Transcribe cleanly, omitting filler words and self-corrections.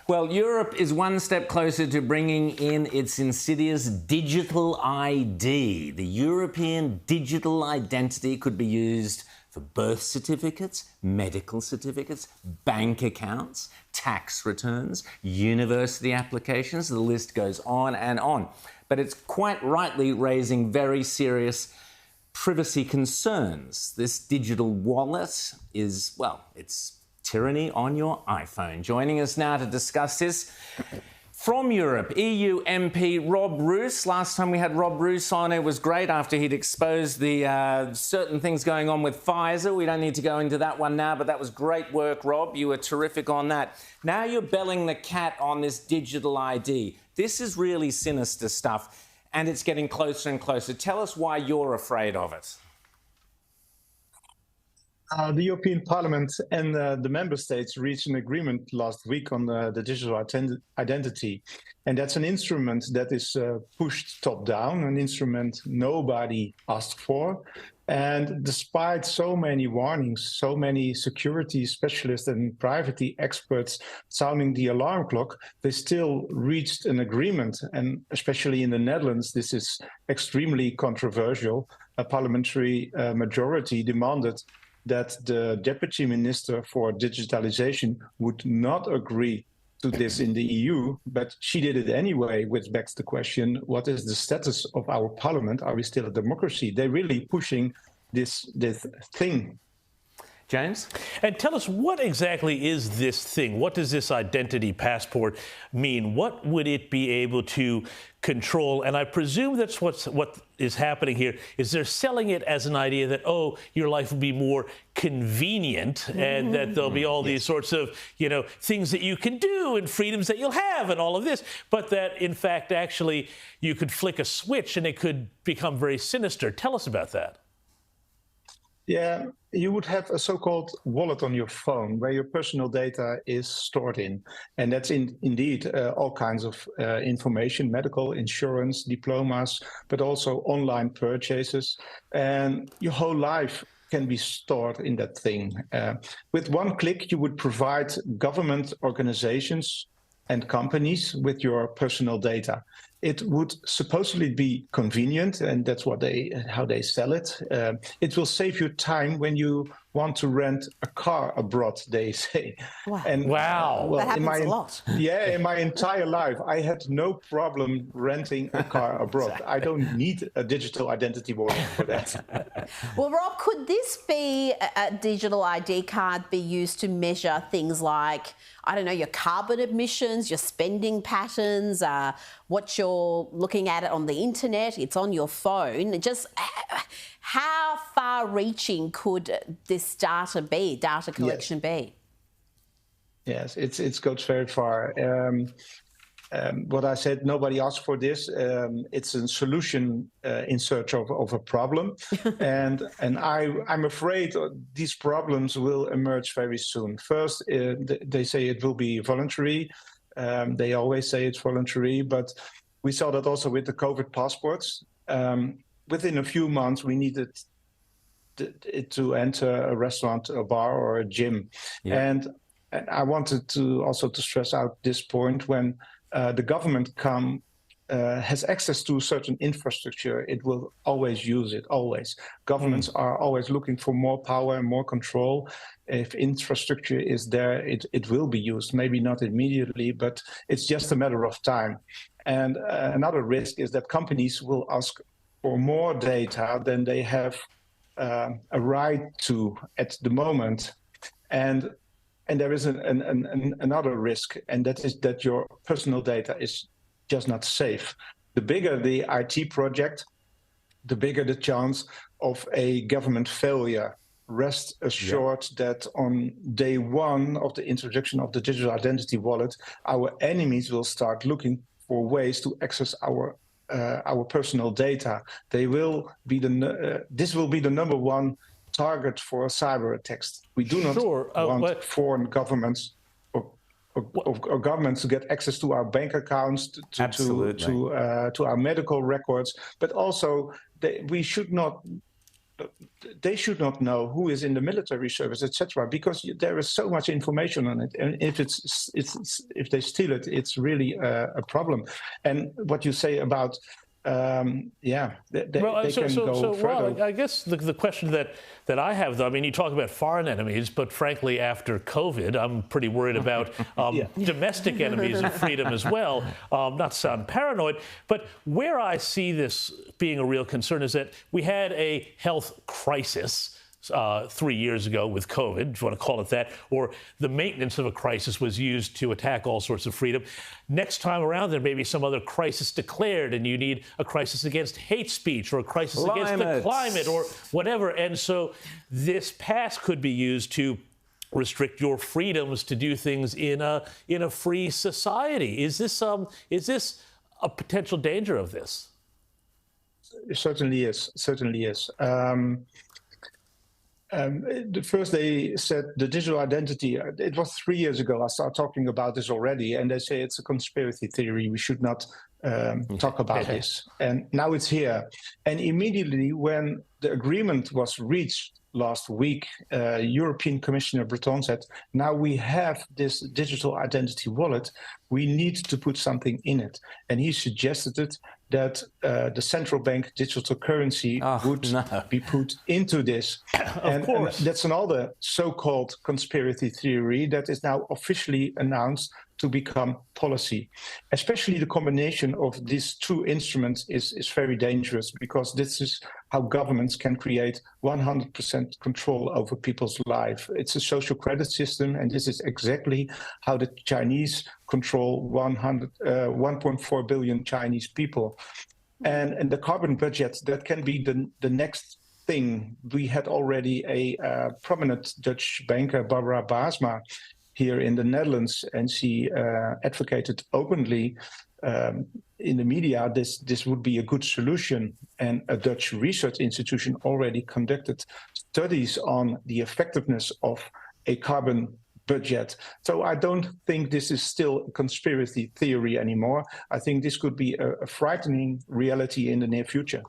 Well, Europe is one step closer to bringing in its insidious digital ID. The European digital identity could be used for birth certificates, medical certificates, bank accounts, tax returns, university applications. The list goes on and on. But it's quite rightly raising very serious privacy concerns. This digital wallet is, well, it's tyranny on your iPhone. Joining us now to discuss this from Europe, EU MP Rob Roos. Last time we had Rob Roos on, it was great after he'd exposed the certain things going on with Pfizer. We don't need to go into that one now, but that was great work, Rob. You were terrific on that. Now you're belling the cat on this digital ID. This is really sinister stuff, and it's getting closer and closer. Tell us why you're afraid of it. The European Parliament and the member states reached an agreement last week on the digital identity. And that's an instrument that is pushed top down, an instrument nobody asked for. And despite so many warnings, so many security specialists and privacy experts sounding the alarm clock, they still reached an agreement. And especially in the Netherlands, this is extremely controversial. A parliamentary majority demanded that the Deputy Minister for Digitalisation would not agree to this in the EU, but she did it anyway, which begs the question, what is the status of our parliament? Are we still a democracy? They're really pushing this thing. James? And tell us, what exactly is this thing? What does this identity passport mean? What would it be able to control? And I presume that's what is happening here, is they're selling it as an idea that, oh, your life will be more convenient and that there'll be all these sorts of, things that you can do and freedoms that you'll have and all of this, but that, in fact, actually, you could flick a switch and it could become very sinister. Tell us about that. Yeah, you would have a so-called wallet on your phone where your personal data is stored in. And that's indeed all kinds of information, medical, insurance, diplomas, but also online purchases. And your whole life can be stored in that thing. With one click, you would provide government organizations and companies with your personal data. It would supposedly be convenient, and that's how they sell it. It will save you time when you want to rent a car abroad, they say. Wow. And, Well, that happens a lot. Yeah, in my entire life, I had no problem renting a car abroad. Exactly. I don't need a digital identity wallet for that. Well, Rob, could this be a digital ID card be used to measure things like, I don't know, your carbon emissions, your spending patterns, what you're looking at on the internet, it's on your phone. Just how far-reaching could this data collection be? Yes, it goes very far. What I said, nobody asked for this. It's a solution in search of a problem. and I'm afraid these problems will emerge very soon. First, they say it will be voluntary. They always say it's voluntary, but we saw that also with the COVID passports. Within a few months, we needed it to enter a restaurant, a bar, or a gym. Yeah. And I wanted to also stress out this point: when the government has access to certain infrastructure, it will always use it, always. Governments are always looking for more power and more control. If infrastructure is there, it will be used, maybe not immediately, but it's just a matter of time. And another risk is that companies will ask for more data than they have a right to at the moment. And there is another risk, and that is that your personal data is just not safe. The bigger the IT project, the bigger the chance of a government failure. Rest assured that on day one of the introduction of the digital identity wallet, our enemies will start looking for ways to access our personal data. They will be this will be the number one target for cyber attacks. We do not want foreign governments or governments to get access to our bank accounts, to our medical records, but also we should not they should not know who is in the military service, etc., because there is so much information on it, and if if they steal it, it's really a problem. And what you say about they can go further. Well, I guess the question that I have, though, I mean, you talk about foreign enemies, but frankly, after COVID, I'm pretty worried about domestic enemies of freedom as well. Not to sound paranoid, but where I see this being a real concern is that we had a health crisis 3 years ago with COVID, if you want to call it that, or the maintenance of a crisis was used to attack all sorts of freedom. Next time around, there may be some other crisis declared, and you need a crisis against hate speech or a crisis against the climate or whatever. And so this pass could be used to restrict your freedoms to do things in a free society. Is this a potential danger of this? It certainly is. Certainly is. First, they said the digital identity. It was 3 years ago. I started talking about this already, and they say it's a conspiracy theory. We should not talk about this. And now it's here. And immediately, when the agreement was reached last week, European Commissioner Breton said, "Now we have this digital identity wallet. We need to put something in it." And he suggested that the central bank digital currency would be put into this. And that's another so-called conspiracy theory that is now officially announced to become policy. Especially the combination of these two instruments is very dangerous, because this is how governments can create 100% control over people's life. It's a social credit system, and this is exactly how the Chinese control 1.4 billion Chinese people. And the carbon budget, that can be the next thing. We had already a prominent Dutch banker, Barbara Basma, here in the Netherlands, and she advocated openly in the media this would be a good solution. And a Dutch research institution already conducted studies on the effectiveness of a carbon budget. So I don't think this is still a conspiracy theory anymore. I think this could be a frightening reality in the near future.